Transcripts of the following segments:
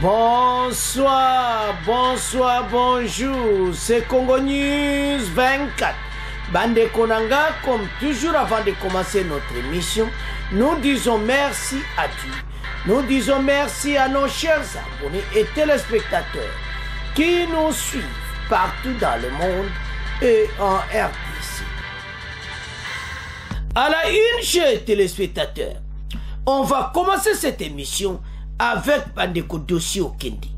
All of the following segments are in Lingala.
Bonsoir, bonsoir, bonjour, c'est Congo News 24. Bande Konanga, comme toujours avant de commencer notre émission, nous disons merci à Dieu. Nous disons merci à nos chers abonnés et téléspectateurs qui nous suivent partout dans le monde et en RDC. À la une, chers téléspectateurs, on va commencer cette émission avec Bandeko dossier au Kendi.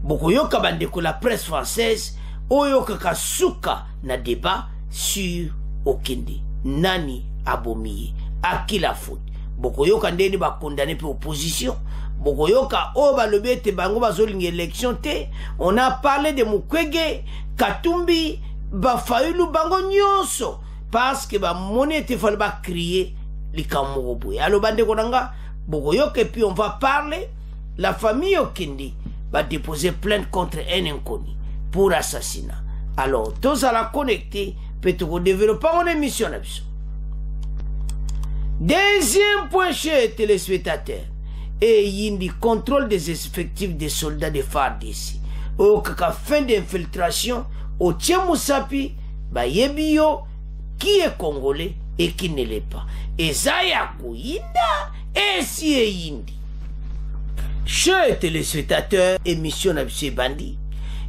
Bokoyoka Bandeko la presse française, Oyoka Kasuka na débat sur Okendi. Nani abomiye, à qui la faute? Bokoyoka ndeni ba condamné pour opposition. Bokoyoka oba lobete bango bazolinga élection te. On a parlé de Mukwege, Katumbi, Bafayulu bango nyonso. Parce que ba monnaie te fallait ba crier likamoroboy. Alors Bandeko nanga, Bokoyoka et puis on va parler. La famille Okendi va déposer plainte contre un inconnu pour assassinat. Alors, tous à la connecter, peut-être développer mon émission. Deuxième point chez téléspectateurs, et il y a contrôle des effectifs des soldats de FARDC. Au fin d'infiltration, au Tchemousapi, Bayebio, qui est congolais et qui ne l'est pas. Et Zaya Kouinda, et si est Yindi. Chers téléspectateurs, émission Nabissé Bandi,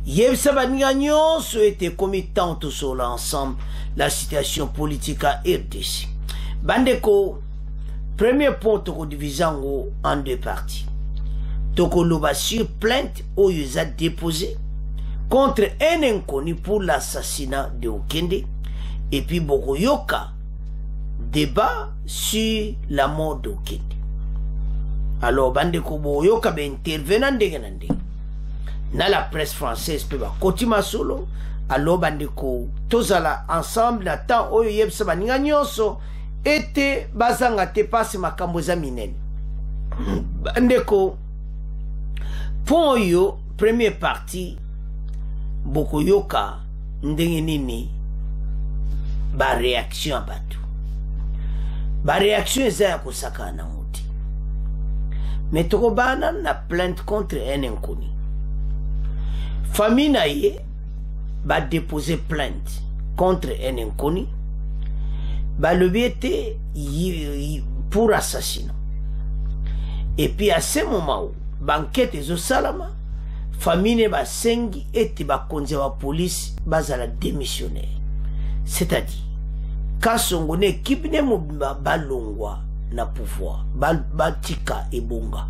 Yebsa Banigagnon souhaite commis tant sur l'ensemble la situation politique à RDC. Bandeko, premier point toko division en deux parties. Toko loba sur plainte au Yusa déposé contre un inconnu pour l'assassinat de Okende et puis Bokoyoka débat sur la mort d'Okende. Alors, Bandeko Boyoka be intervenant de na la presse française peut ba kotima solo. Alors, Bandeko tozala ensemble na temps oyo yebsa baninga nyonso ete bazanga te passe makambo za minene. Bandeko pon yo première partie Bokoyoka ndenge nini ba réaction abatu. Ba réaction eza ya kosaka na muti. Mais Tokobana na plainte contre un inconnu. Famille naye va déposer plainte contre un inconnu. Ba le biete pour assassinat. Et puis à ce moment où banquette ezo salama, famille ba sengi eti ba konze wa police bazala démissionnaire. C'est-à-dire kasongone kibine mobimba balongwa na pouvoir batika ebonga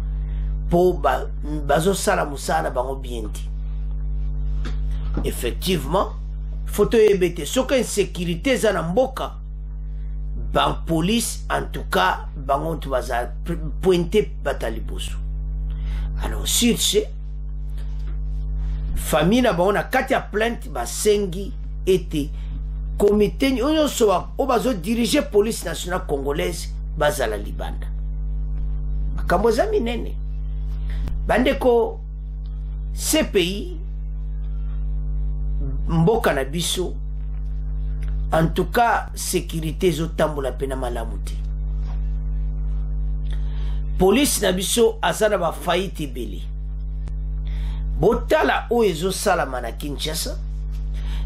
po bazo sala musala bango bienti. Effectivement photo ebete soka insécurité za na mboka ban police en tout cas bango tu baza pointé bataliboso. Alors sur ce famille na bango na kati ya plainte ba sengi été comité nyo soa o bazo diriger police nationale congolaise bazala libanda makamboza minene. Bandeko ce pays mboka na biso en tout cas sécurité zotambola pena malamuti. Police na biso azana ba faillite belé botala o ezo salama na Kinshasa,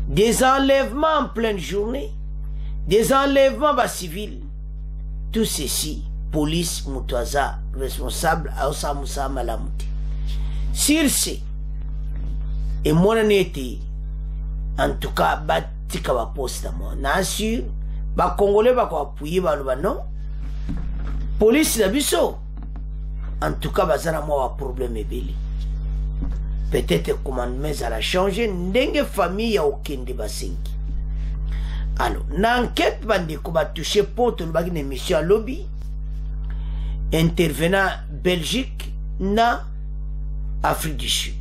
des enlèvements en pleine journée, des enlèvements bas civils. Tout ceci, police Moutouaza responsable à Osamoussa Malamuti. Sur ce, et moi n'étais en tout cas batika ba poste moi. Nassur, ba Congolais ba ko appuyer ba loba non. Police na biso. En tout cas bazana moi problème ebeli. Peut-être commandement ça a changé ndenge famille ya Okende basengi. Alors, l'enquête Bandeko va toucher pour tout le émission lobby intervenant Belgique na Afrique du Sud.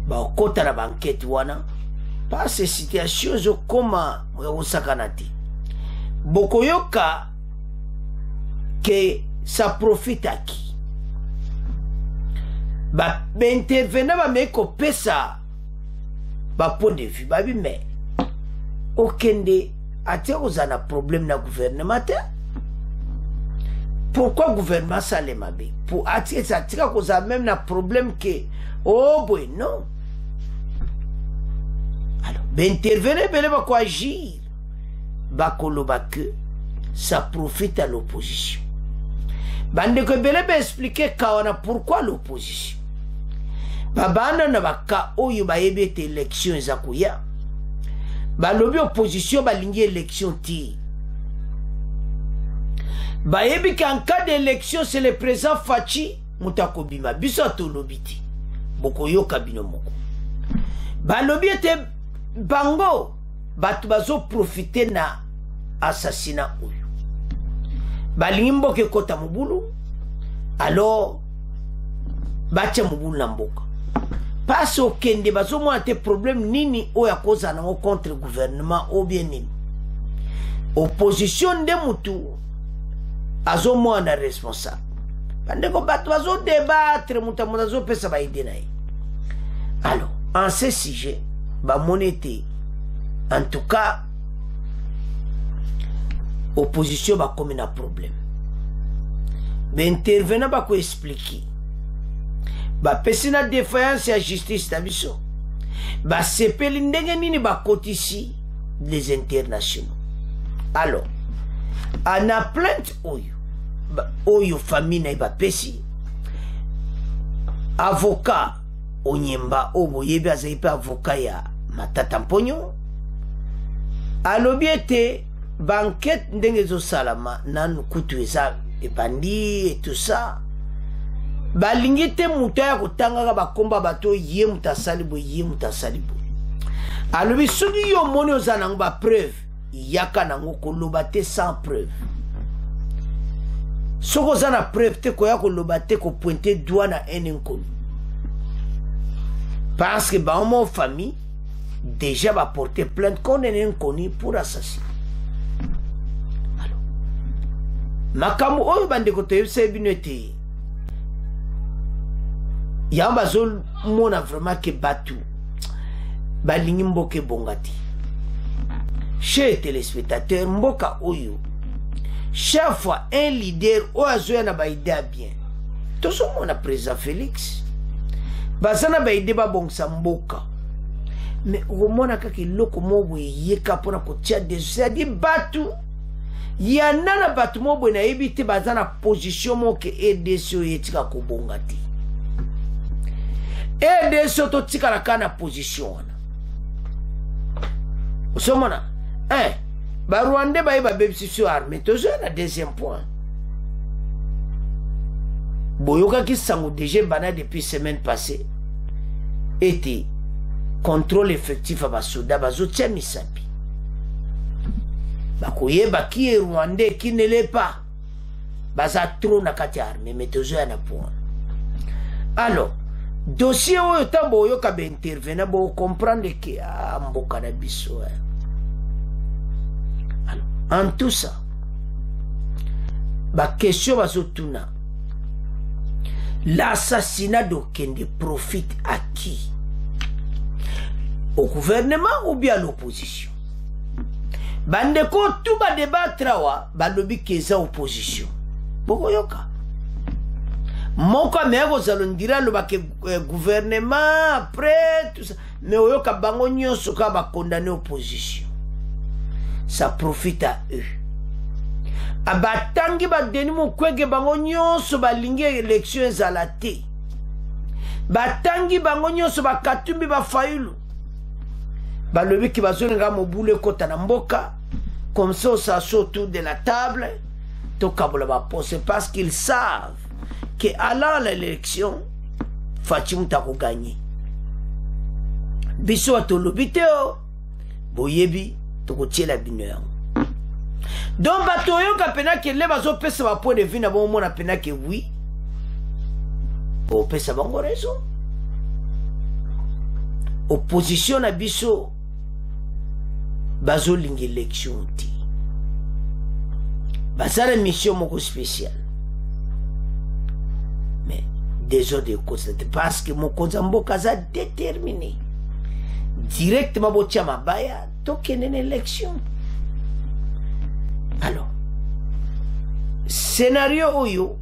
Ba kota la banquette wana pas ces situations zo koma au sakanati. Bokoyoka que ça profite à qui? Ba intervenant ba meko pesa ba point de vue ba bi mais Okende ate ozana problème na gouvernement te pourquoi le gouvernement ça les mabe pour attirer ça cause même un problème que oh boy non alors intervenir bele ba ko agir ba koloba que ça profite à l'opposition bande ko bele ba expliquer kawana pourquoi l'opposition babana na baka oyo ba yebete élection ezakuya ba lobi opposition ba lingi élection ti ba yebi qu'en cas d'élection c'est le président Fachi mutako bima biso to lobiti boko yo kabino moko ba lobi ete bango batu bazo profiter na assassinat oyo ba limbo ke kota mubulu alors bache mubulu na mboka parce au kende bazo mo ate problème nini oya koza na contre gouvernement ou bien nini opposition de mutu azo mo na responsable bande ko batu bazo débattre muta azo pesa ba idée na. Alors en ce sujet ba monété en tout cas opposition ba comme un problème mais intervenant ba ko expliquer ba pesina défaillance à justice na biso ba sepeli ndenge nini ba kotisi les internationaux. Alors ana plainte oyo famille na ba pesi avocat onyemba obo yebi azaipe avocat ya Matata Mponyo alobi ete banquette ndenge zo salama nanu kutu eza ebandi et tout ça balingi te mutu ya kotangaka bakomba bato ye mutasali bo ye mutasali bo alobi soki yo moni oza nango ba preuve yaka nango koloba te sans preuve soki oza na preuve te koya koloba te kopointe doigt na ene nkolo parce que bango famille déjà va porter plainte contre un inconnu pour assassinat. Alors makambo oyo bande ko toyebisa bino ete yamba zol mona vraiment que batu balingi mboke bongati. Chers téléspectateurs, mboka oyo chaque fois un leader oyo na ba idée bien tozo mona président Félix bazana ba idée ba bongsa mboka mais omona kaki loko mobo yeka pona kotia des c'est-à-dire batu yana na batu mobo na ebite bazana position moke EDSO yetika ko bongati EDSO to tika la kana position wana osomona ba Rwanda ba yeba bebisi sur armée tozo na deuxième point boyoka ki sango déjà bana depuis semaine passée était contrôle effectif à basoda bazotia misapi bakoyeba qui est Rwandais qui ne l'est pas baza trop na kati armée mais tozo na point. Alors dossier oyo tambo oyo ka be intervenir bo comprendre que mboka na biso. Alors en tout ça ba question bazotuna l'assassinat d'Okende profite à qui? Au gouvernement ou bien à l'opposition? Bandeko tout ba débattre wa balobi keza opposition. Boko yoka. Moka mego zalondira lo ba ke gouvernement après tout ça. Mais oyoka bango nyonso ka ba condamner opposition. Ça profite à eux. Abatangi ba deni mo kwege bango nyonso ba lingi élection ezalate. Batangi bango nyonso ba katumbi ba fayulu. Balobi ki bazonga mobule kota na mboka comme ça ça saute autour de la table to kabola ba pose parce qu'ils savent que allant à l'élection Fatim ta ko gagner biso to lobiteo boyebi to ko tiela bino. Donc bato yo ka pena ke le bazo pesa ba point de vue na bon mona pena ke oui o pesa bango raison opposition na biso bazo lingi élection ti basara mission moko spéciale mais des autres causes parce que mon konzambo kaza déterminé directement botia mabaya to kenen élection. Alors scénario oyo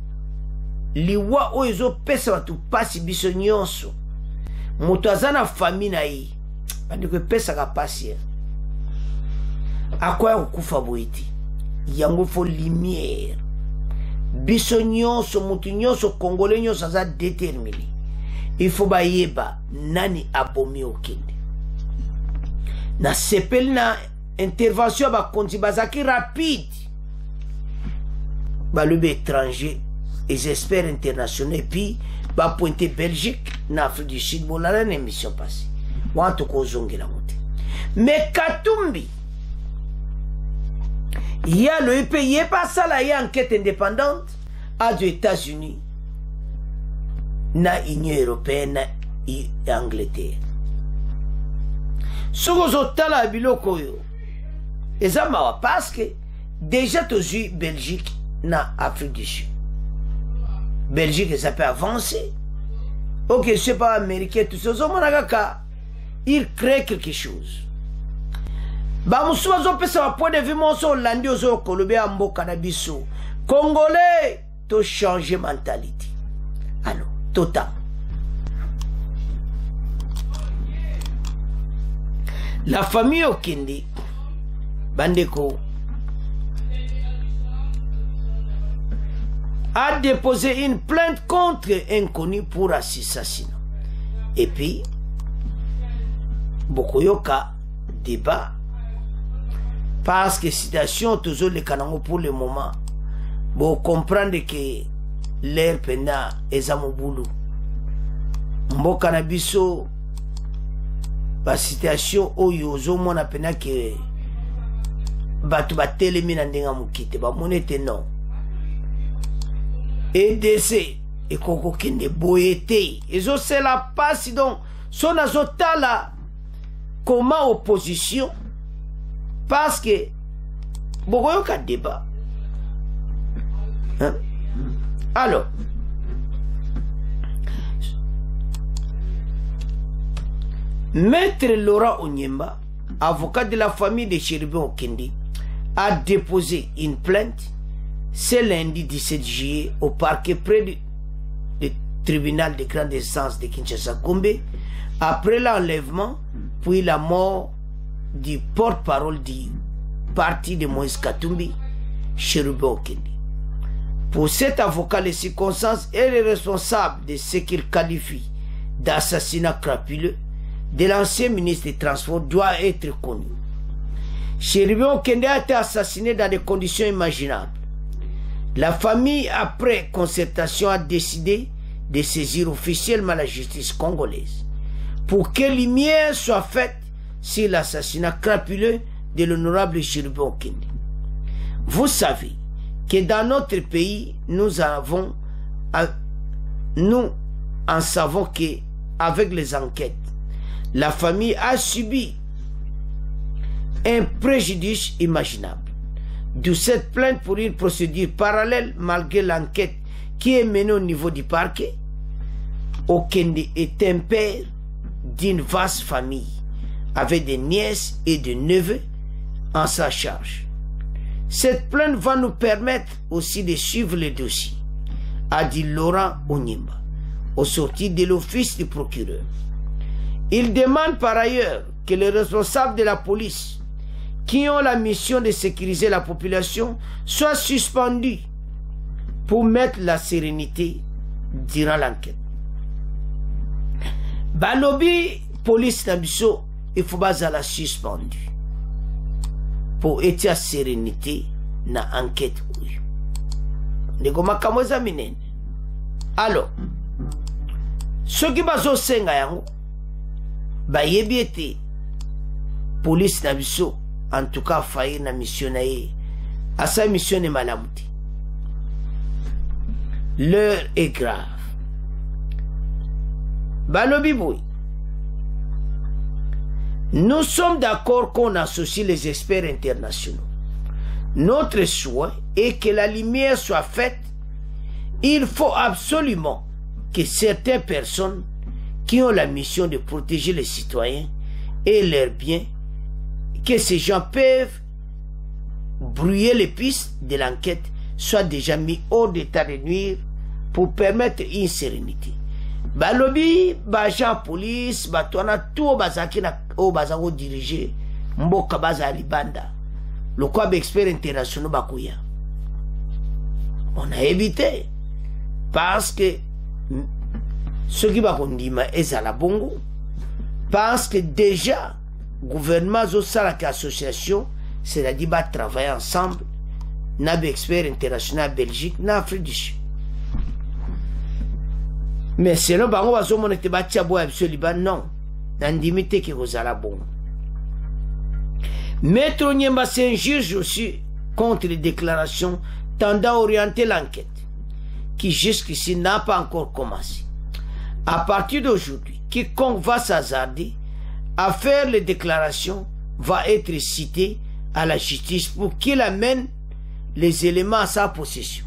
liwa oyo ezopesa bato pasi biso nyonso moto aza na famille na ye bandeko epesaka pasi akoya kokufa boye te yango fo lumière biso nyonso moto nyonso congolais nyonso aza déterminé il faut bayeba nani abomi okende na sepeli na intervention ya bakonzi bazalaki rapide balobi étranger les experts internationaux et puis bapointe Belgique na Afrique du Sud bolala na émission passée wana tokozongela mote mais Katumbi ya loyi mpe ye mpe asala ye enquête indépendante ado États-Unis na Union européenne na Angleterre soki ozotala biloko oyo eza mawa parce que déjà tozwi Belgique na Afrique du Sud Belgique ça peut avancer ok je sais pas américain tout ça il crée quelque chose bamusu bazopesa ba point de vue monso olandi ozokolobe ya mboka na biso congolais to changer mentalité alors total la famille okende bandeko a déposé une plainte contre inconnu pour assassinat. Et puis, Bokoyoka débat parce que citation toujours les canons pour le moment. Vous comprendre que l'air pena est à mon boulot. Mbo canabiso la citation oyozo mon apena que batu batele mina ndenga mukite ba monete non. EDC et koko kende boyete ezo c'est la passe donc son azotala comment opposition parce que bokoyo ka débat hein? Alors Maître Laurent Onyemba, avocat de la famille de Cherubin Okende, a déposé une plainte ce lundi 17 juillet au parquet près du tribunal de grande instance de Kinshasa-Gombe après l'enlèvement puis la mort du porte-parole du parti de Moïse Katumbi, Cherubin Okende. Pour cet avocat, les circonstances et les responsables de ce qu'il qualifie d'assassinat crapuleux de l'ancien ministre des Transports doivent être connus. Cherubin Okende a été assassiné dans des conditions imaginables. La famille, après concertation, a décidé de saisir officiellement la justice congolaise pour que lumière soit faite sur l'assassinat crapuleux de l'honorable Cherubin Okende. Vous savez que dans notre pays, nous en savons que, avec les enquêtes, la famille a subi un préjudice imaginable. D'où cette plainte pour une procédure parallèle malgré l'enquête qui est menée au niveau du parquet. Okende est un père d'une vaste famille avec des nièces et des neveux en sa charge. Cette plainte va nous permettre aussi de suivre le dossier, a dit Laurent Onyemba, au sortir de l'office du procureur. Il demande par ailleurs que les responsables de la police qui ont la mission de sécuriser la population soient suspendus pour mettre la sérénité durant l'enquête. Balobi police Nabiso, il faut pas la suspendu pour être à sérénité na enquête. Alors, ce qui bazo senga yango ba yebiete police Nabiso en tout cas failli na mission na ye à sa mission est malamuti. L'heure est grave. Balobi boy. Nous sommes d'accord qu'on associe les experts internationaux. Notre souhait est que la lumière soit faite. Il faut absolument que certaines personnes qui ont la mission de protéger les citoyens et leurs biens, que ces gens peuvent brouiller les pistes de l'enquête, soit déjà mis hors d'état de nuire pour permettre une sérénité. Balobi, bagent police, batouana tout bazaki na o bazako diriger mboka baza libanda. Le quoi expert international bakuya. On a évité parce que ceux qui bakondima ezala bongo parce que déjà gouvernement zo salaka association c'est-à-dire va travailler ensemble na expert international Belgique na Afrique du Sud. Mais selon bango bazo monete batia boya biso Liban non nandimite ki kozala bongo. Maître Nyemba c'est un juge aussi contre les déclarations tendant à orienter l'enquête qui jusqu'ici n'a pas encore commencé. À partir d'aujourd'hui, quiconque va s'hasarder à faire les déclarations va être cité à la justice pour qu'il amène les éléments à sa possession.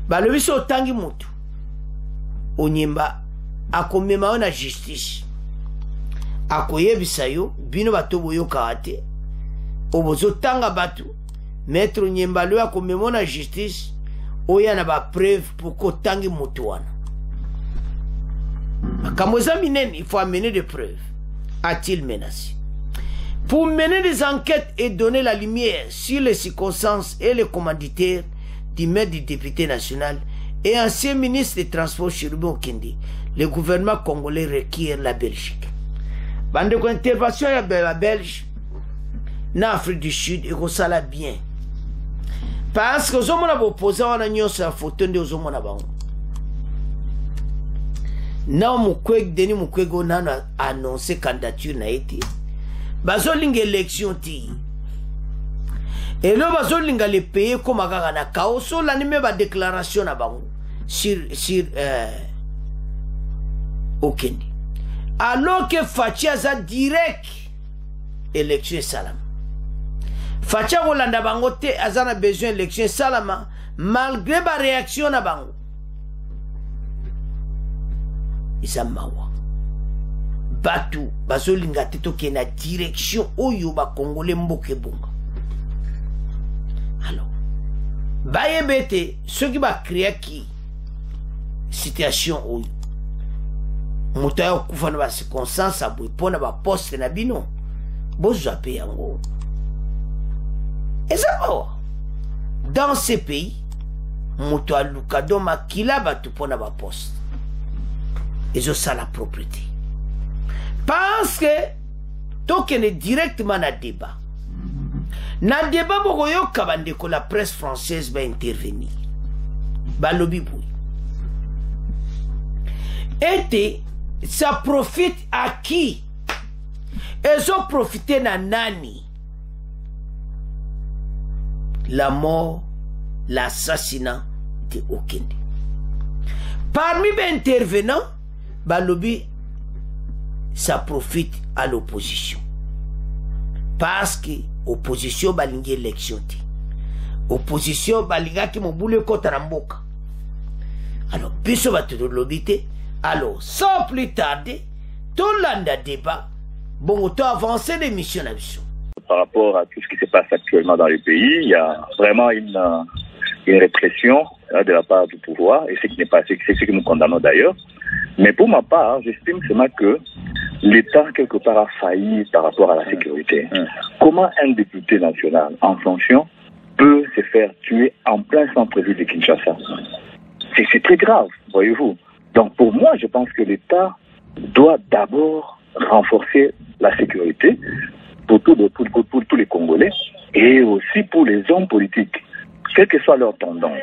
Le biso tangi mutu Onyemba akomema na justice akoyebisa yo bino bato boyo kawate obozo tanga batu Maître Nyemba lui akomema na justice oya na ba preuve pour ko tangi mutu wana. Il faut amener des preuves. A-t-il menacé? Pour mener des enquêtes et donner la lumière sur les circonstances et les commanditaires du maître du député national et ancien ministre des Transports Chérubin Okende, le gouvernement congolais requiert la Belgique. Bande de intervention à la Belge, en Afrique du Sud, et ça la bien. Parce que les hommes ont opposé à la photo de hommes na mukwege deni mukwege onana annoncé candidature na été bazolinga élection ti et là bazolinga les payer comme akaka na kaoso la nime ba déclaration na bango sur Okende alors que Fatia za direct élection salam Fatia kolanda bango te azana besoin élection salama malgré ba réaction na bango Isamawa Batu bazolinga teto ke na direction oyo ba congolais mboke bonga. Alors bayebete ceux qui ba créer qui situation oyo motayo kufa na ba circonstance abu pona ba poste na bino bozo ape yango. Isamawa dans ces pays moto alukado makila batu pona ba poste. Et ça la propriété. Parce que tant qu'on est directement dans le débat, dans le débat, la presse française va intervenir. Balobi boui. Et ça profite à qui? Ils ont profité de Nani. La mort, l'assassinat de Okende. Parmi les intervenants, Balobi, ça profite à l'opposition. Parce que l'opposition a une élection. L'opposition a une boule contre Ramboka. Alors, biso va te l'obité. Alors, sans plus tarder, tout le monde a débat. Bon, autant avancer l'émission. Par rapport à tout ce qui se passe actuellement dans le pays, il y a vraiment une répression de la part du pouvoir, et c'est ce que nous condamnons d'ailleurs. Mais pour ma part, j'estime seulement que l'État, quelque part, a failli par rapport à la sécurité. Comment un député national en fonction peut se faire tuer en plein centre-ville de Kinshasa? C'est très grave, voyez-vous. Donc pour moi, je pense que l'État doit d'abord renforcer la sécurité pour tous les Congolais et aussi pour les hommes politiques, quelle que soit leur tendance,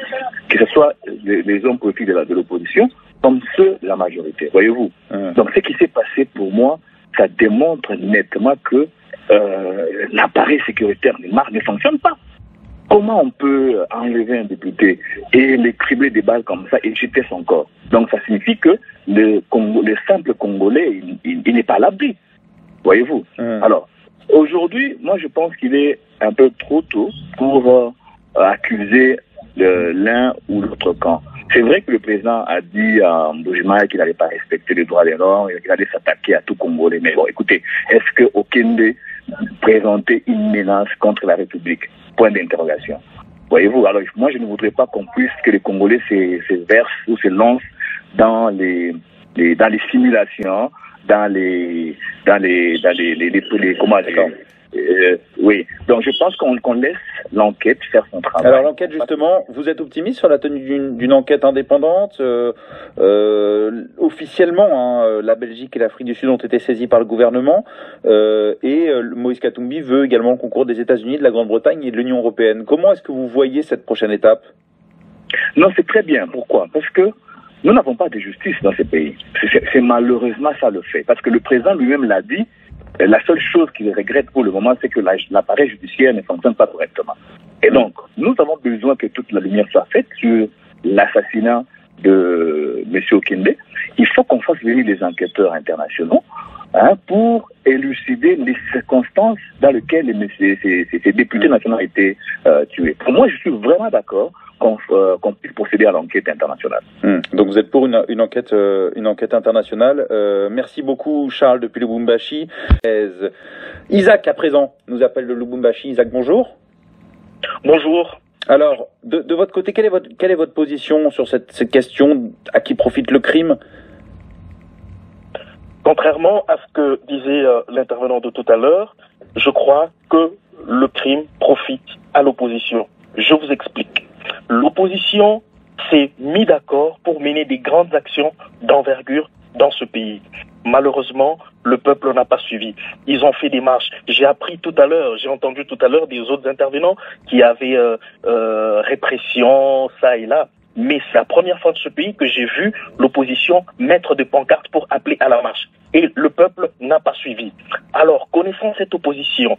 que ce soit les hommes politiques de l'opposition, comme ceux de la majorité, voyez-vous. Donc ce qui s'est passé pour moi, ça démontre nettement que l'appareil sécuritaire ne fonctionne pas. Comment on peut enlever un député et le cribler des balles comme ça et jeter son corps? Donc ça signifie que le simple Congolais, il n'est pas à l'abri, voyez-vous. Alors, aujourd'hui, moi je pense qu'il est un peu trop tôt pour accuser l'un ou l'autre camp. C'est vrai que le président a dit à Mbujima qu'il n'allait pas respecter les droits de l'homme, qu'il allait s'attaquer à tout Congolais. Mais bon, écoutez, est-ce que Okende présentait une menace contre la République? Point d'interrogation. Voyez-vous, alors moi je ne voudrais pas que les Congolais se versent ou se lancent dans les simulations, dans les comment dire. Oui, donc je pense qu'on laisse l'enquête faire son travail. Alors l'enquête, justement, vous êtes optimiste sur la tenue d'une enquête indépendante officiellement, la Belgique et l'Afrique du Sud ont été saisies par le gouvernement et Moïse Katumbi veut également le concours des États-Unis, de la Grande-Bretagne et de l'Union européenne. Comment est-ce que vous voyez cette prochaine étape? Non, c'est très bien. Pourquoi? Parce que nous n'avons pas de justice dans ces pays. C'est malheureusement ça le fait. Parce que le président lui-même l'a dit. La seule chose qu'il regrette pour le moment, c'est que l'appareil judiciaire ne fonctionne pas correctement. Et donc, nous avons besoin que toute la lumière soit faite sur l'assassinat de M. Okende. Il faut qu'on fasse venir les enquêteurs internationaux pour élucider les circonstances dans lesquelles ces députés nationaux ont été tués. Pour moi, je suis vraiment d'accord qu'on puisse procéder à l'enquête internationale. Donc vous êtes pour une enquête internationale. Merci beaucoup Charles depuis Lubumbashi. Isaac à présent nous appelle de Lubumbashi. Isaac, bonjour. Bonjour. Alors de votre côté, quelle est votre position sur cette question? À qui profite le crime? Contrairement à ce que disait l'intervenant de tout à l'heure, je crois que le crime profite à l'opposition. Je vous explique. L'opposition s'est mise d'accord pour mener des grandes actions d'envergure dans ce pays. Malheureusement, le peuple n'a pas suivi. Ils ont fait des marches. J'ai entendu tout à l'heure des autres intervenants qui avaient répression, ça et là. Mais c'est la première fois de ce pays que j'ai vu l'opposition mettre des pancartes pour appeler à la marche. Et le peuple n'a pas suivi. Alors, connaissant cette opposition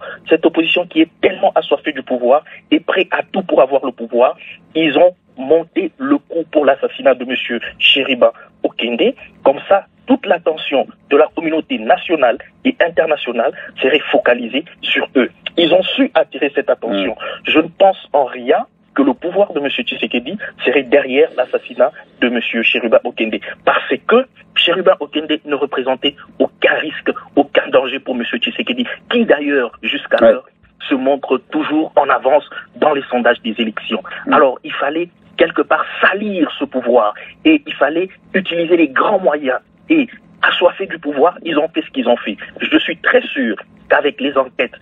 qui est tellement assoiffée du pouvoir et prêt à tout pour avoir le pouvoir, ils ont monté le coup pour l'assassinat de M. Chériba Okende. Comme ça, toute l'attention de la communauté nationale et internationale serait focalisée sur eux. Ils ont su attirer cette attention. Je ne pense en rien que le pouvoir de M. Tshisekedi serait derrière l'assassinat de M. Chériba Okende. Parce que Chériba Okende ne représentait aucun risque, aucun danger pour M. Tshisekedi, qui d'ailleurs, jusqu'à l'heure, se montre toujours en avance dans les sondages des élections. Alors, il fallait quelque part salir ce pouvoir et il fallait utiliser les grands moyens. Et assoiffés du pouvoir, ils ont fait ce qu'ils ont fait. Je suis très sûr qu'avec les enquêtes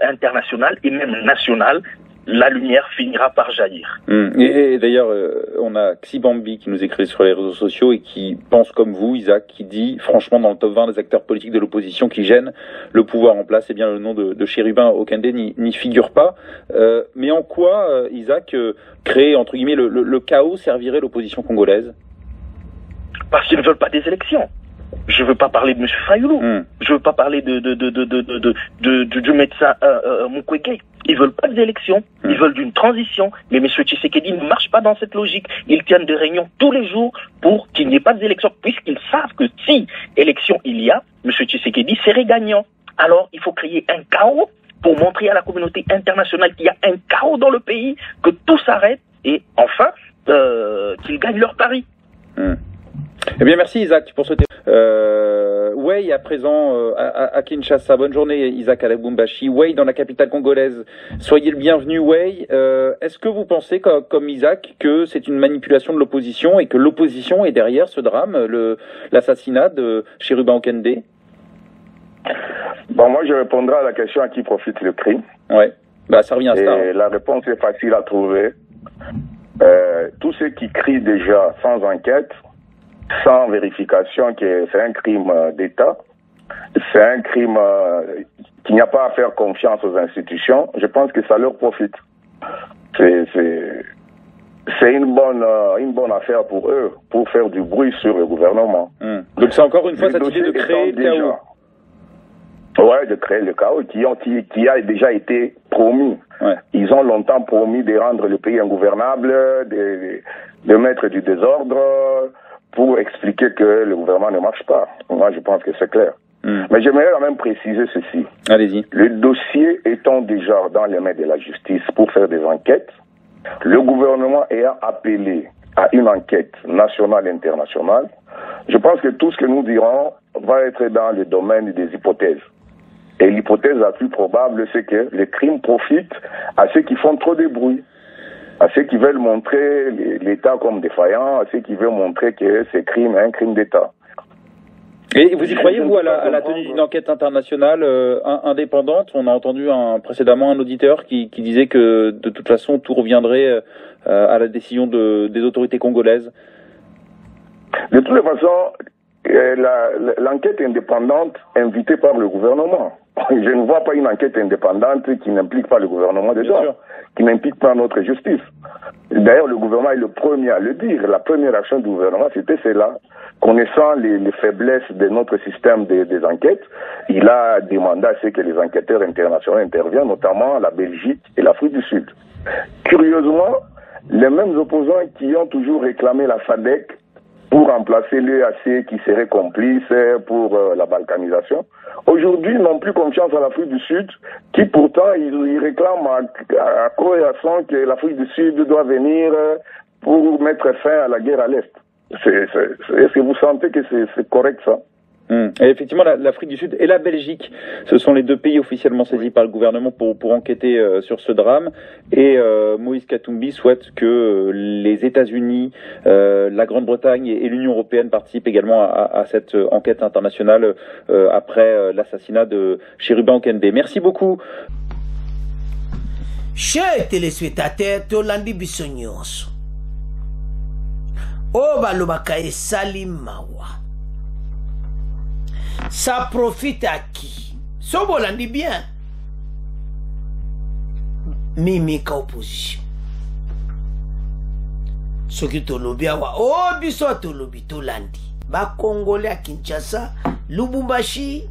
internationales et même nationales, la lumière finira par jaillir. Et d'ailleurs, on a Xibambi qui nous écrit sur les réseaux sociaux et qui pense comme vous, Isaac, qui dit, franchement, dans le top 20 des acteurs politiques de l'opposition qui gênent le pouvoir en place, eh bien, le nom de Chérubin Okende n'y figure pas. Mais en quoi, Isaac, créer, entre guillemets, le chaos servirait l'opposition congolaise? Parce qu'ils ne veulent pas des élections. Je ne veux pas parler de M. Fayoulou. Je ne veux pas parler du médecin Mukwege. Ils veulent pas d'élections. Ils veulent d'une transition. Mais M. Tshisekedi ne marche pas dans cette logique. Ils tiennent des réunions tous les jours pour qu'il n'y ait pas d'élections, puisqu'ils savent que si élection il y a, M. Tshisekedi serait gagnant. Alors, il faut créer un chaos pour montrer à la communauté internationale qu'il y a un chaos dans le pays, que tout s'arrête et enfin, qu'ils gagnent leur pari. Eh bien, merci Isaac pour ce thème. Wei à présent à Kinshasa. Bonne journée Isaac à Lubumbashi. Wei dans la capitale congolaise. Soyez le bienvenu Wei. Est-ce que vous pensez comme Isaac que c'est une manipulation de l'opposition et que l'opposition est derrière ce drame, l'assassinat de Chérubin Okende? Bon, moi je répondrai à la question à qui profite le crime. Ouais, bah ça revient à ça. Et la réponse est facile à trouver. Tous ceux qui crient déjà sans enquête, sans vérification que c'est un crime d'État, c'est un crime qu'il n'y a pas à faire confiance aux institutions, je pense que ça leur profite. C'est une bonne affaire pour eux, pour faire du bruit sur le gouvernement. Donc c'est encore une fois cette idée de créer le chaos. Ouais, de créer le chaos qui a déjà été promis. Ouais. Ils ont longtemps promis de rendre le pays ingouvernable, de mettre du désordre, pour expliquer que le gouvernement ne marche pas. Moi, je pense que c'est clair. Mais j'aimerais quand même préciser ceci. Allez-y. Le dossier étant déjà dans les mains de la justice pour faire des enquêtes, le gouvernement ayant appelé à une enquête nationale et internationale, je pense que tout ce que nous dirons va être dans le domaine des hypothèses. Et l'hypothèse la plus probable, c'est que les crimes profitent à ceux qui font trop de bruit, à ceux qui veulent montrer l'État comme défaillant, à ceux qui veulent montrer que ces crimes est un crime d'État. Et vous y croyez, vous, à la tenue d'une enquête internationale indépendante? On a entendu précédemment un auditeur qui disait que, de toute façon, tout reviendrait à la décision des autorités congolaises. De toutes les façons, l'enquête indépendante invitée par le gouvernement. Je ne vois pas une enquête indépendante qui n'implique pas le gouvernement déjà, qui n'implique pas notre justice. D'ailleurs, le gouvernement est le premier à le dire. La première action du gouvernement, c'était celle-là. Connaissant les faiblesses de notre système des enquêtes, il a demandé à ce que les enquêteurs internationaux interviennent, notamment la Belgique et l'Afrique du Sud. Curieusement, les mêmes opposants qui ont toujours réclamé la SADC pour remplacer l'EAC qui serait complice pour la balkanisation, aujourd'hui n'ont plus confiance à l'Afrique du Sud, qui pourtant ils réclament à corps et à sang que l'Afrique du Sud doit venir pour mettre fin à la guerre à l'Est. Est-ce que vous sentez que c'est correct ça? Et effectivement, l'Afrique du Sud et la Belgique, ce sont les deux pays officiellement saisis par le gouvernement pour enquêter sur ce drame. Et Moïse Katumbi souhaite que les États-Unis, la Grande-Bretagne et l'Union européenne participent également à cette enquête internationale après l'assassinat de Chérubin Okende. Merci beaucoup. Chers téléspectateurs, Tolandi Bissognos, Obalobaka et Salim Mawa. Ça profite à qui? Sobolandi bien. Mimika opposition. Ce qui tolobi awa. Oh, biso tolobi tolandi. Ba Congolais à Kinshasa, Lubumbashi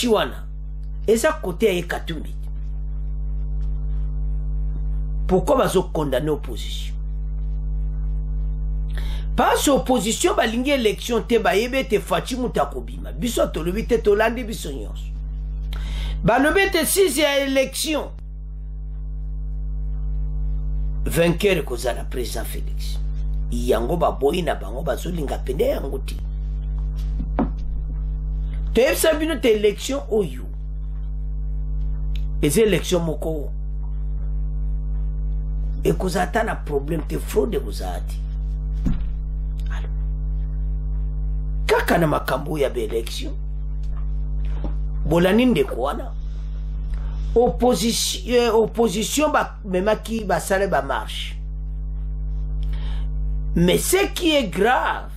wana. Et ça côté à Katumbi. Pourquoi bazo condamner opposition? Parce opposition balingi élection te bayebe te fachi mutakobima. Biso tolobi te tolandi biso nyonso. Balobi te 6e élection. Vainqueur kozala président Félix. Yango baboyi na bango bazolinga pende yango ti. Te efsa bino te élection oyo. Les élections moko. Et kozata na problème te fraude kozati. Kaka na makambo ya élection. Bolani ndekwana. Opposition ba memaki ba sale ba marche. Mais ce qui est grave,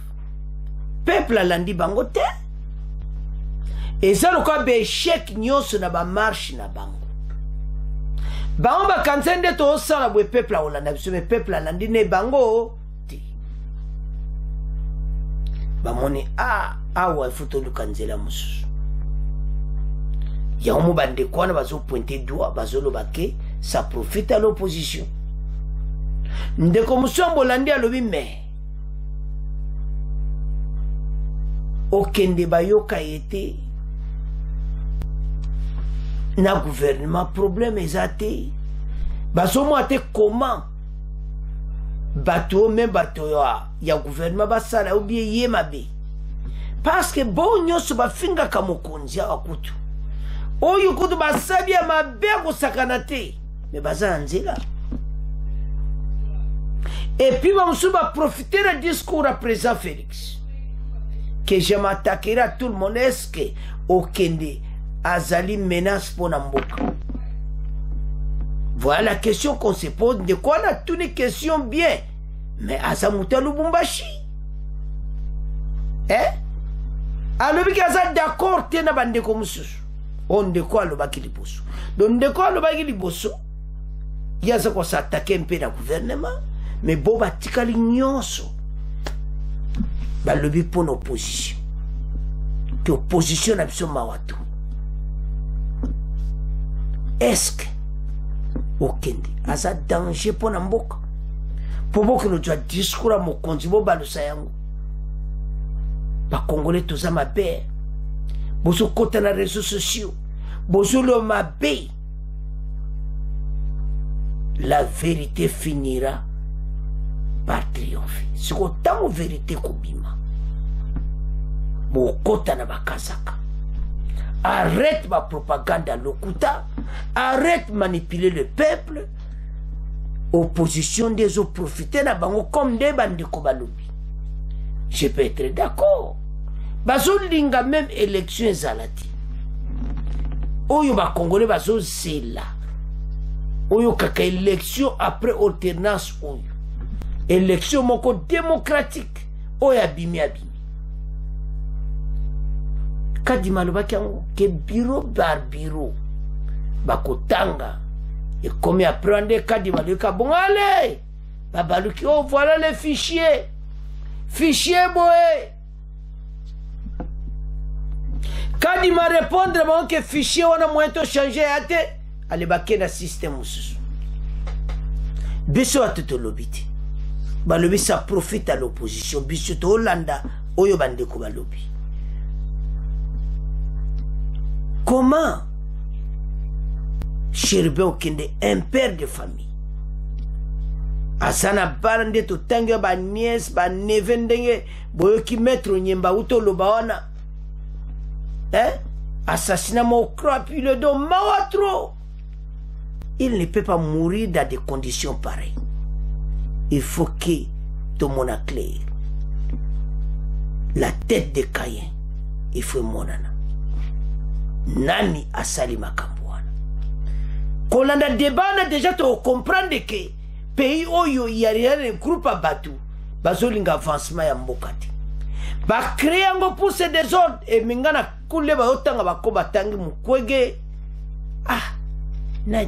peuple alandi bangote. Et ça le quoi be échec nyonso na ba marche na bango. Bango ba kanzende to sala bo peuple olanda biso me peuple alandi ne bango. Bamoni awa foto lukanzela musu. Ya omo bande kwana bazo pointer doigt bazolo bake ça profite à l'opposition. Ndeko musombo landi alobi me. Okende bayoka été na gouvernement problème ezate. Bazomo ate comment bateau même bateau ya gouvernement basala ou bien yemabe parce que bon nyonso bafinga kamokonzi akutu oyo kutu basabia mabe ko sakanate mais bazanzela et puis bamusu ba profiter le discours à président Félix que je m'attaquerai à tout le monde est-ce que Okende azali menace pour Namboka. Voilà la question qu'on se pose. De quoi on a toutes les questions bien. Mais Asamuta Lubumbashi. Alors, il y a d'accord, tu n'as pas de comme ça. On de quoi le baki liboso. Donc, de quoi le baki liboso. Il y a ça qu'on s'attaque un peu dans le gouvernement. Mais bon, bah, tu as l'ignorance. Bah, le but pour l'opposition. Que l'opposition n'a pas mawatou. Est-ce que Okende aza danger pour Namboka pour que nous doit discours à mon konzibo balusa yango ba congolais toza mabe boso kota na réseaux sociaux boso lo mabe la vérité finira par triompher c'est autant vérité kobima bo kota na bakazaka arrête ma propagande à l'Okuta, arrête manipuler le peuple. Opposition des autres profiter na bango comme des bandeko balobi. Je peux être d'accord. Bazo linga même élection ezalati. Oyo ba Congolais bazo zela. Oyo kaka élection après alternance oyo. Élection moko démocratique. Oyo abimi. Kadi malobaki yango ke bureau par bureau bakotanga et comme apprendre kadi malobika bon allez babaluki oh voilà les fichiers boé kadi ma répondre bon que fichier on a moins to changer ate allez baké na système mususu biso atuto lobiti balobi ça profite à l'opposition biso to Hollanda oyo bandeko balobi. Comment Cherubin Okende, un père de famille, Asana Barande to Tanga ba nièce, ba nevendenge, boyoki maître Nyemba Uto Lobawana, assassinat mon puis le dos mawatro. Il ne peut pas mourir dans des conditions pareilles. Il faut que tout le monde a clair. La tête de Caïn, il faut monana. Nani asali makambo wana kolanda débat na déjà to comprendre que pays oyo yari groupe abatu bazolinga avancement ya mbokati ba créer ngo pour ce désordre et mingana kule ba otanga bakoba tangi mukwege na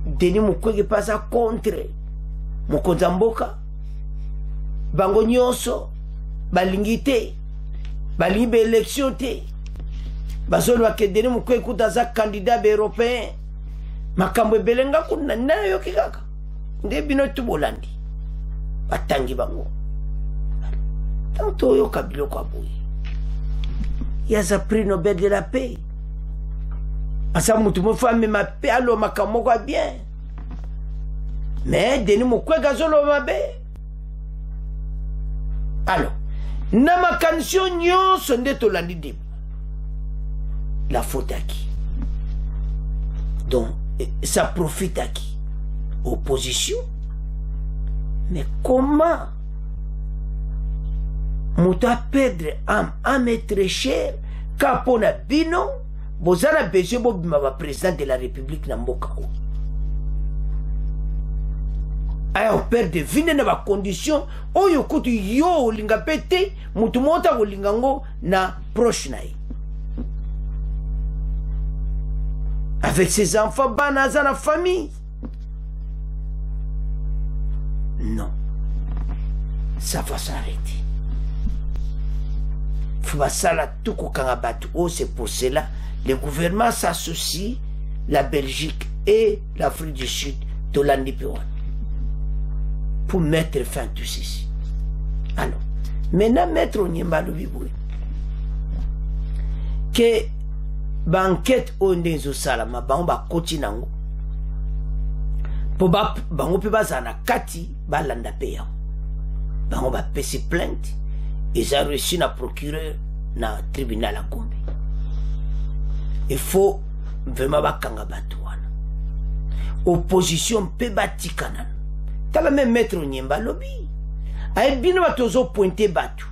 Denis Mukwege pasa contre mukonza mboka bango nyonso balingite balimbe élection te bazolo wa Denis Mukwege kutaza candidat européen makambo belenga kuna nayo kikaka nde bino tubolandi batangi bango tanto yo kabilo kwa boye yaza prix Nobel de la paix asa mutu mo femme ma paix alo makambo kwa bien mais Denis Mukwege azolo mabe alors na makansion nyonso nde tolandi de la faute à qui? Donc, ça profite à qui? Opposition. Mais comment Mouta perdre âme très cher Kapona Bino Bozana besoin de président de la République Namboka. Aya perdre vine na ba condition oyo kutu yo linga pete mutu mota ko lingango na proche nae. Avec ses enfants, banaza la famille. Non. Ça va s'arrêter. Oh, c'est pour cela le gouvernement s'associe, la Belgique et l'Afrique du Sud, Tolandi Péouane, pour mettre fin à tout ceci. Alors, maintenant, maître Onyemba Lobiboué, que banquette ondezo salama bango ba koti nango po ba bango pe bazana kati balanda peya bango ba pesi plainte ils ont reçu na procureur na tribunal à Gombe. Il faut vraiment bakanga batu wana opposition pe batikana tala même maître Onyemba lobi ay bino batozo pointer batu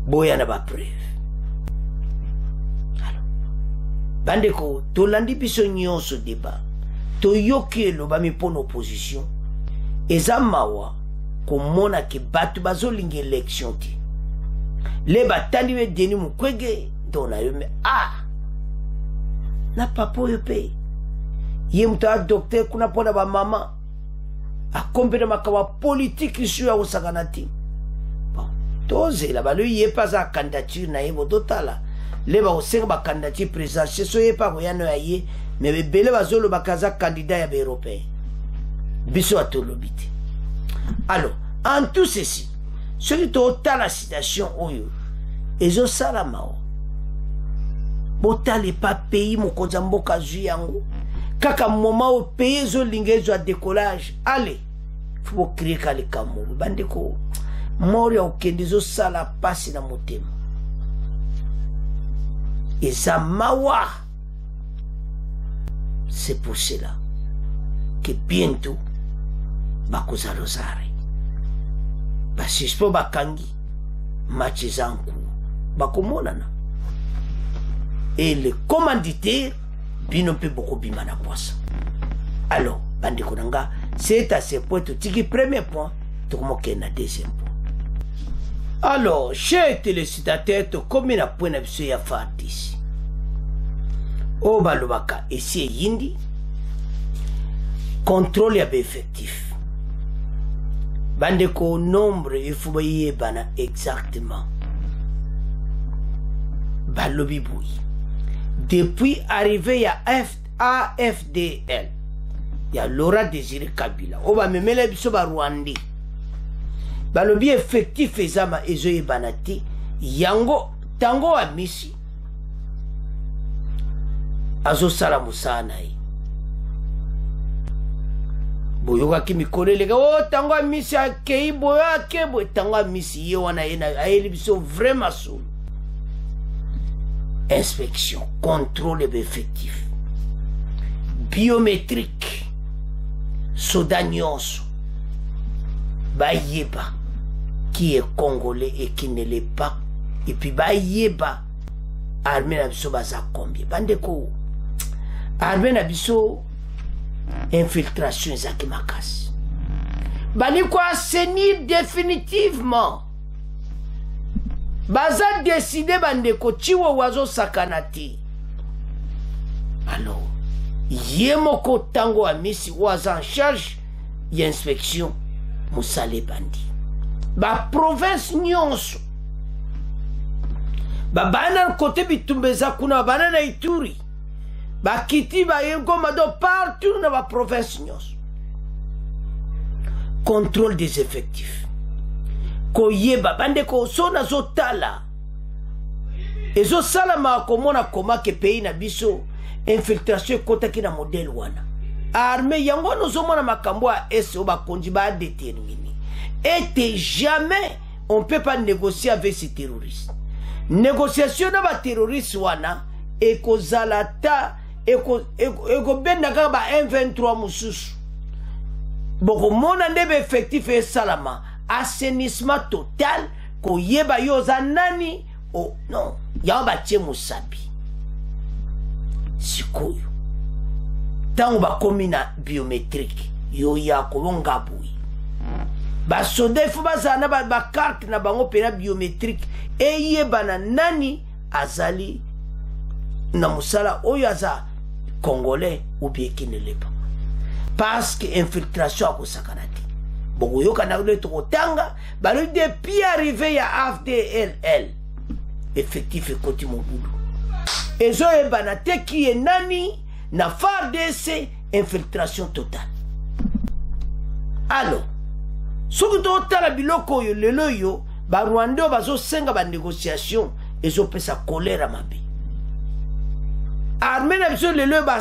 boya na ba preuve. Bandeko, tolandi biso nyonso débat. Toyoki eloba mi pona opposition. Eza mawa komona ke batu bazolinga élection ti. Le batandi we Denis Mukwege dona yo me na papo yo pe. Ye muta docteur kuna pona ba mama. Akombena makawa politique isu ya osaganati. Bon, toze la balo ye pas a candidature na yebo dotala. Les baosenga ba candidature présidentielle soye pa koyano yaye mais bebele bazolo bakaza candidat ya européen biso atolobite. Alors en tout ceci ce qui total la situation oyo ezo salamao botale pas pays mokonza mboka zuyango kaka moment au pays zo lingezo à décollage allez faut créer kale kamo bandeko mori au kendizo sala pasi na motema. eza mawa. C'est pour cela que bientôt bakoza lozare basispo bakangi match eza en cours bakomonana et le commanditaire bino mpe bokobima na poisa. Alors bandeko na nga, c'est à ce point totiki premier point tokomokende na deuxième point. Alors chers téléspectateurs, tokomi na point na biso ya FARDC oyo balobaka esi eyindi contrôle ya baeffectif. Bandeko nombre ifo bayebana exactement balobi boui depuis arrivé ya AFDL ya Laurent Désiré Kabila oyo bamemela biso barwandi balobi effectif ezama ezoyebana te yango tango wa misi azosala mosala na ye boyokaki mikolo eleka o tango ya misi akei boyo akeboye tango ya misi ye wana ye ayeli biso vraiment solo. Inspection, contrôle effectif, biométrique, soda nyonso bayeba qui est congolais et qui ne l'est pas, et puis bayeba armée na biso baza combien. Bandeko armée na biso infiltration ezaki makasi bani ko assainir définitivement baza décidé bandeko chiwo wazo sakana te. Alors ye moko tango a misi waza en charge ya inspection musale bandi ba province nyonso ba bana kote bitumbeza kuna bana na Ituri ba kiti ba yengoma do partout na ba province nyonso. Contrôle des effectifs koyeba bandeko sona zotala ezo sala ma komona koma ke pays na biso infiltration kotaki na modèle wana armée yango nozomona makambo a eso bakonzi ba déterminer et jamais on peut pas négocier avec ces terroristes. Négociation na ba terroristes wana ekozala ta ekobenda ba M23 mususu boko mona ndebe effectif et salama assainissement total koyeba yoza nani oh non ya batie musabi sikoyo tango bakomi na biométrique yo ya kolonga bui ba soda fu bazana ba carte na bango pena biométrique eyeba na nani azali na musala oyo aza congolais ou bien qui ne l'est pas parce que infiltration a kosakana te boko yoka na le tokotanga balo depuis arrivé ya AFDL effectif ekoti mobudu ezo ebana te ki e nani na FARDC infiltration totale. Alors soki totala biloko yo lelo yo ba Rwanda bazo senga ba négociation ezo pesa colère mabe armée na biso lelo ba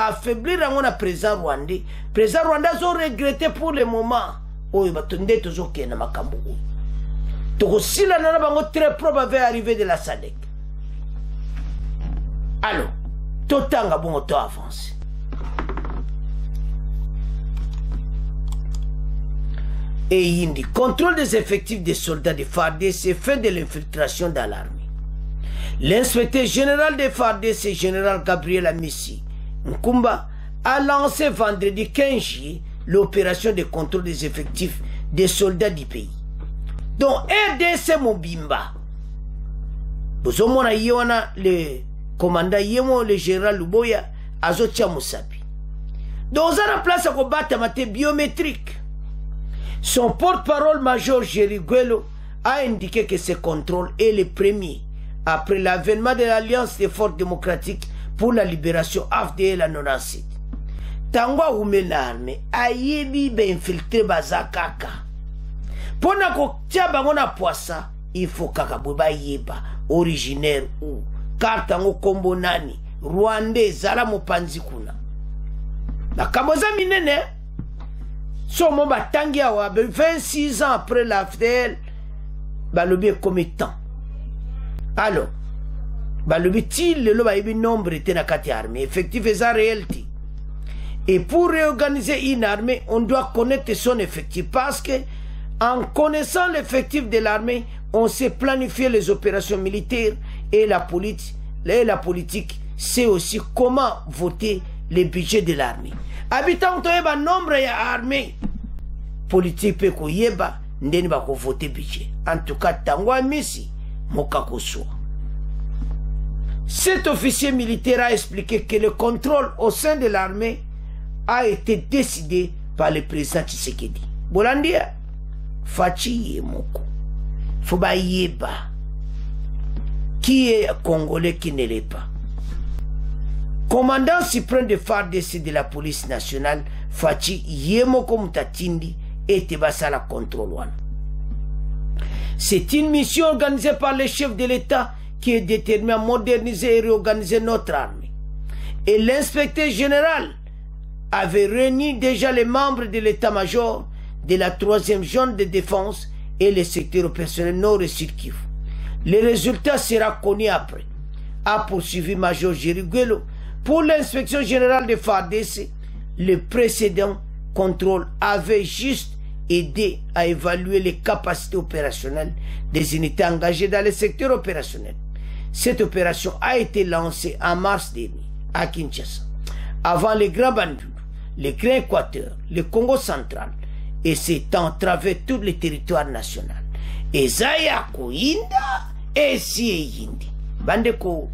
affaiblir rango na président Rwanda zo regretté pour le moment oyo batonde tozo kena makambo oyo tokosila na bango très probable arriver de la SADC. Alors totanga bongo to avance et indi contrôle des effectifs des soldats de FARDC fait de l'infiltration dans l'armée. L'inspecteur général des FARDC, général Gabriel Amissi Nkumba, a lancé vendredi 15 juillet l'opération de contrôle des effectifs des soldats du pays. Donc RDC Mobimba, vous avez le commandant Yemo, le général Luboya, Azotia Moussabi. Donc on a place à combattre en biométrique. Son porte-parole major Jerry Guello a indiqué que ce contrôle est le premier après l'avènement de l'Alliance des forces démocratiques pour la libération AFDL à 97. Tangwa oumena armée ayebi be infiltré bazakaka. Pona ko tia bango na poisa, il faut kaka boba yeba originaire ou carte ngo kombo nani Rwandais zala mopanzi kuna. Na kamoza minene somo batangi awa 26 ans après l'AFDL balobi comme temps. Alors le biti le nombre était na kati armée effectif et ça réalité. Et pour réorganiser une armée, on doit connaître son effectif parce que en connaissant l'effectif de l'armée, on sait planifier les opérations militaires et la politique sait aussi comment voter les budgets de l'armée. Habitant toyeba nombre ya armée, politique pe ko yeba ndeni ba ko voter budget. En tout cas, tangwa misi mokako so. Cet officier militaire a expliqué que le contrôle au sein de l'armée a été décidé par le président Tshisekedi. Bolandia, Fachi Yemoko, Foba Yeba, qui est congolais qui ne l'est pas. Commandant suprême de FARDC de la police nationale, Fachi Yemoko Mutatindi, était basé à la contrôle. C'est une mission organisée par le chef de l'État qui est déterminé à moderniser et réorganiser notre armée. Et l'inspecteur général avait réuni déjà les membres de l'état-major de la 3e zone de défense et le secteur opérationnel Nord et Sud Kivu. Le résultat sera connu après. A poursuivi Major Jeriguelo. Pour l'inspection générale de FARDC, le précédent contrôle avait juste aidé à évaluer les capacités opérationnelles des unités engagées dans le secteur opérationnel. Cette opération a été lancée en mars dernier à Kinshasa, avant les Grands Bandundu, le Grand Équateur, le Congo central, et s'étend à travers tous les territoires nationaux. Et Zaya Koinda et Sieyindi. Bandeko,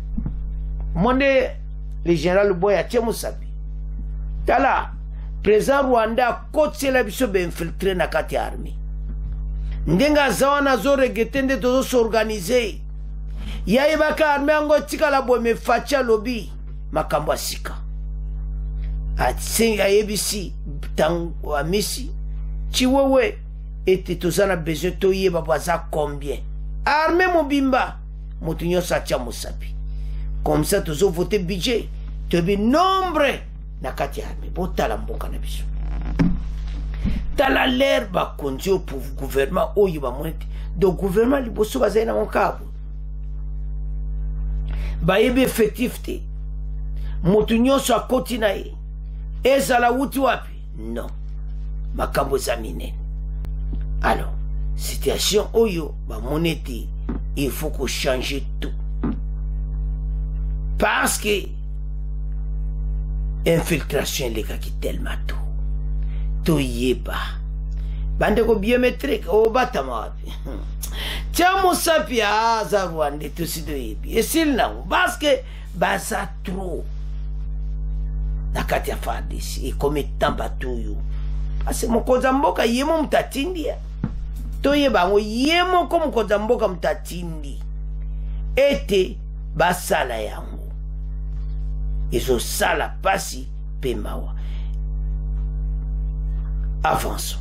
monde le général Boya Tchemosabi. Tala, président Rwanda, côté la biso be infiltré na kati armée. Ndenga zawana zo regetende tozo s'organiser. Ya ibaka armée ango tika la bo me facha lobby makambo asika. Atsenga yebisi tang wa misi chiwewe ete tozana besoin to yeba baza combien. Armée mobimba motunyo sacha musabi. Comme ça tozo voter budget to be nombre na kati armée botala mboka na biso. Tala l'herbe konjo pour gouvernement oyiba monete. Do gouvernement liboso bazana mokabo. Bayebi effectif te motu nyonso akoti na ye ezala wuti wapi non makambo za minene. Alors situation oyo bamonete il faut qu'on change tout parce que infiltration lekaki tellement to yeba bandeko biométrique o batama wapi Tiamo sapia za Rwanda to sido yebi esil na parce que basa trop na kati ya FARDC et comme tamba tuyu parce que mokoza mboka yemo mtatindi to yeba ngo yemo ko mokoza mboka mtatindi ete basala yango ezo sala pasi pemawa. Avançons.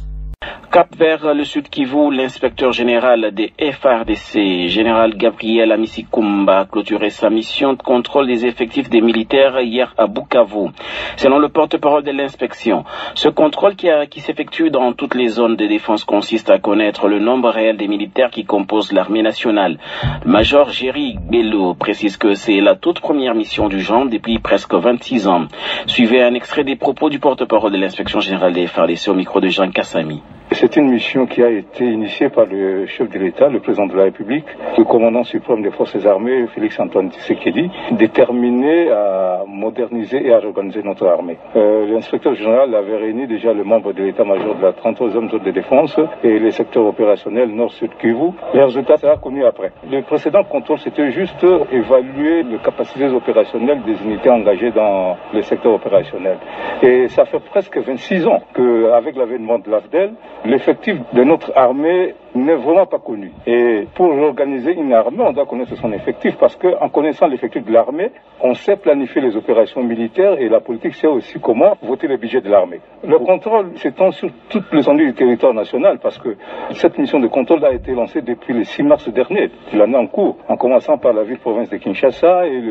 Cap vers le Sud Kivu, l'inspecteur général des FARDC, général Gabriel Amisikumba, a clôturé sa mission de contrôle des effectifs des militaires hier à Bukavu. Selon le porte-parole de l'inspection, ce contrôle qui s'effectue dans toutes les zones de défense consiste à connaître le nombre réel des militaires qui composent l'armée nationale. Le major Jerry Bello précise que c'est la toute première mission du genre depuis presque 26 ans. Suivez un extrait des propos du porte-parole de l'inspection générale des FARDC au micro de Jean Kassami. C'est une mission qui a été initiée par le chef de l'État, le président de la République, le commandant suprême des forces armées, Félix-Antoine Tshisekedi, déterminé à moderniser et à réorganiser notre armée. L'inspecteur général avait réuni déjà le membre de l'état-major de la 33e zone de défense et les secteurs opérationnels Nord-Sud Kivu. Les résultats sera connu après. Le précédent contrôle, c'était juste évaluer les capacités opérationnelles des unités engagées dans le secteur opérationnel. Et ça fait presque 26 ans qu'avec l'avènement de l'AFDEL, l'effectif de notre armée n'est vraiment pas connu. Et pour organiser une armée, on doit connaître son effectif parce qu'en connaissant l'effectif de l'armée, on sait planifier les opérations militaires et la politique sait aussi comment voter le budget de l'armée. Le contrôle s'étend sur toute l'étendue du territoire national parce que cette mission de contrôle a été lancée depuis le 6 mars dernier, l'année en cours, en commençant par la ville-province de Kinshasa et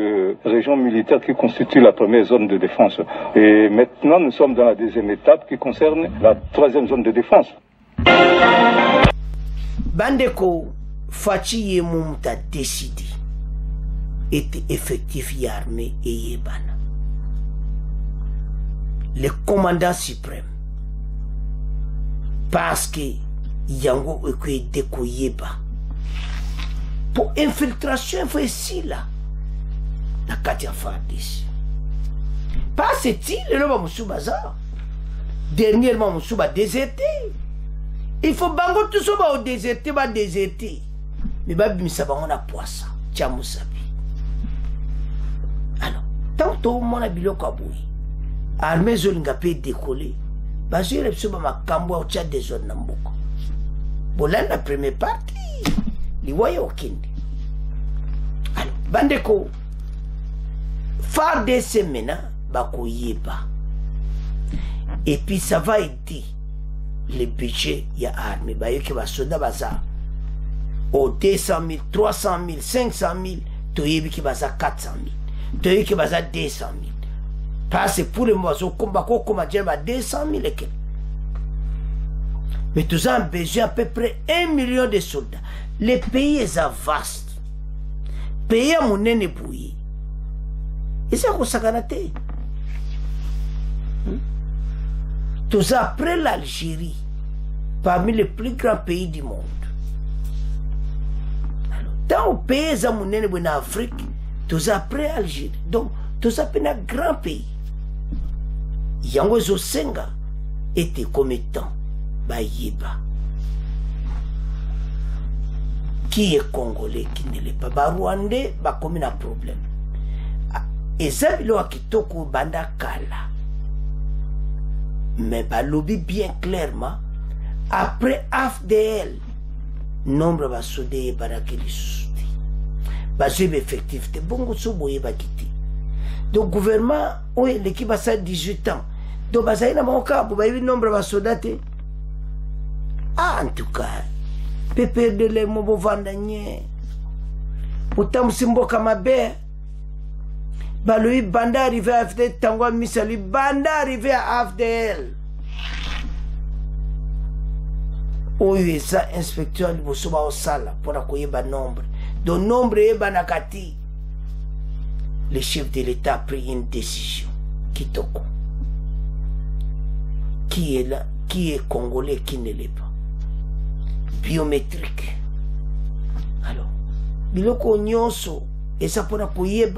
la région militaire qui constitue la première zone de défense. Et maintenant, nous sommes dans la deuxième étape qui concerne la 3e zone de défense. Bandeko Fachi Yemum t'a décidé. était effectif y armée et yebana. Le commandant suprême, parce que yango était ko yeba. Pour infiltration, il faut ici là. La Katia Fardis. Pas c'est-il, le Mamoussou Bazar. Dernièrement, Mamoussou va déserter. Il faut bango tout ça va déserter, va déserter. Mais babi ça va on a poisson. Tiens Moussabi. Alors, tant que mon abilo kaboui, armée zolinga pe décoller. Bazir le psuba ma kambo au tchad des zones namboko. Bolan la première partie. Li voye au kindi. Alors, bandeko. Phare de semena bako yeba. Et puis ça va aider le budget ya armée. Bah yoke ba soda baza. Au 200 000, 300 000, 500 000, to yebi ki baza 400 000. To yebi ki baza 200 000. Parce que pour le moiseau, combat quoi comme dire 200 000 et quelques. Mais tous ont besoin à peu près 1 million de soldats. Les pays est vaste. Pays à mon nez bouilli. Et c'est quoi ça canate? Tous après l'Algérie, parmi les plus grands pays du monde. Dans les pays à mon nez en Afrique, tous après l'Algérie. Donc, tous après un grand pays. Yango Zosenga était comme étant Bayeba. Qui est Congolais, qui ne l'est pas. Ba Rwandais, ba comme un problème. Et ça, il y a kitoko banda kala. Mais ba lobby bien clairement, après AFDL, nombre va soudé barakeli souti. Ba j'ai effectif, te bongo soboye ba kiti. Donc, gouvernement, oui, l'équipe a ça 18 ans. Donc, bah, ça y est, mon cas, vous voyez le nombre de soldats. Ah, en tout cas, pépé de l'air, mon beau vandanier. Pourtant, c'est un beau camabé. Bah, lui, Banda arrivé à FDL, Tango Misali, Banda arrivé à FDL. Oui, ça, inspecteur, il faut au sala pour accueillir le nombre. Donc, nombre est banakati. Le chef de l'État a pris une décision. Kitoko. Qui est là? Qui est congolais, qui ne l'est pas? Biométrique. Alors, biloko nyonso, et ça pour appuyer,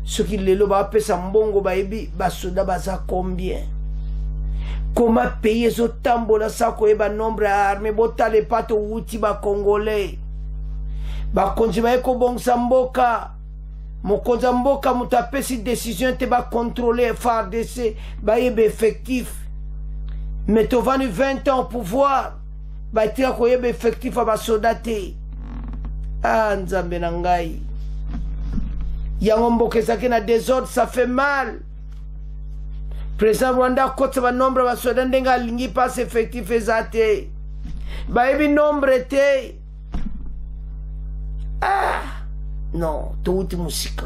ce qui le loba appelle ça mbongo baebi, basoda baza combien? Comment payer ce tambola ça koyeba nombre armé, bota les pattes ou outi ba congolais? Ba konjima eko bong samboka. Mokonza mboka mutape si décision te ba contrôler FARDC ba yebe effectif. Mais tu vas 20 ans au pouvoir, ba tira ko yebe effectif ba soldate. Ah nzambe na ngai. Yango mboka zaki na désordre, ça fait mal. Président Rwanda kote ba nombre ba soldate ndenga lingi pas effectif ezate. Ba yebi nombre te. Ah non, tout est musique.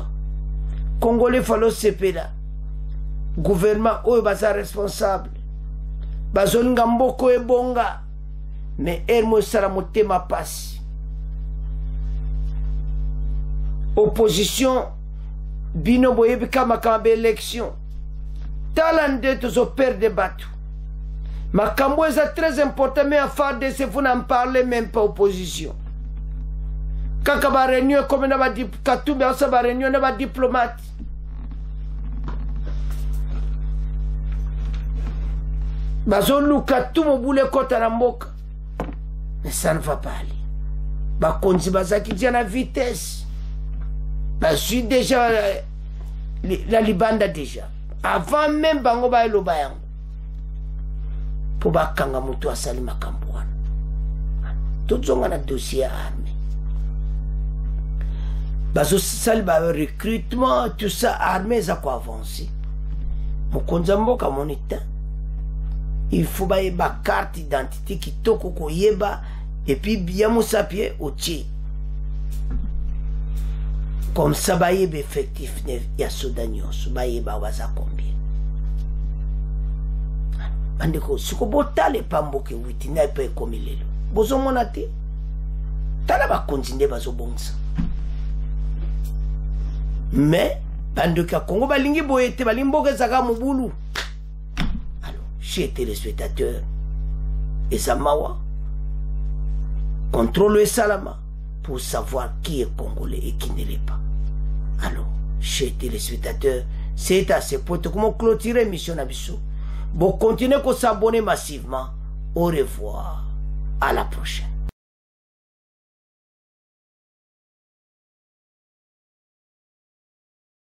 Congolais fallo CP là. Gouvernement oyo baza responsable. Bazonga mboko e bonga. Mais ermo sala motema passe. Opposition bino boyebi kama élection. Talande tozo perdre batu. Makambo est très important mais à faire de ce vous n'en parlez même pas opposition. Kaka ba réunion comme na ba Katumbi asa ba réunion na ba diplomate. Bazon luka tout mo boule kota na mboka. Mais ça ne va pas aller. Ba konzi bazaki dia na vitesse. Ba suis déjà la libanda déjà. Avant même bango ba eloba yango. Po ba kanga mutu asali makambo wana. Tozonga na dossier armé. Bazo sali ba recrutement tout ça armé za ko avancer. Mokonza mboka monita. Il faut ba carte d'identité qui toko ko yeba et puis bien moussapie au tché. Comme ça ba yeba effectif ya sodanyoso ba yeba waza combien. Bandeko suko botale pamboke witi na pe komilelo. Bozo monate. Tala ba konzinde bazo bonsa. Mais bandoka Congo balingi boyete balimboke zaka mubulu. Alors, chers téléspectateurs, et Samawa, contrôle et salama pour savoir qui est congolais et qui ne l'est pas. Alors, chers téléspectateurs, c'est assez pour tout comment clôturer mission Nabiso. Bon, continuez à s'abonner massivement. Au revoir. À la prochaine.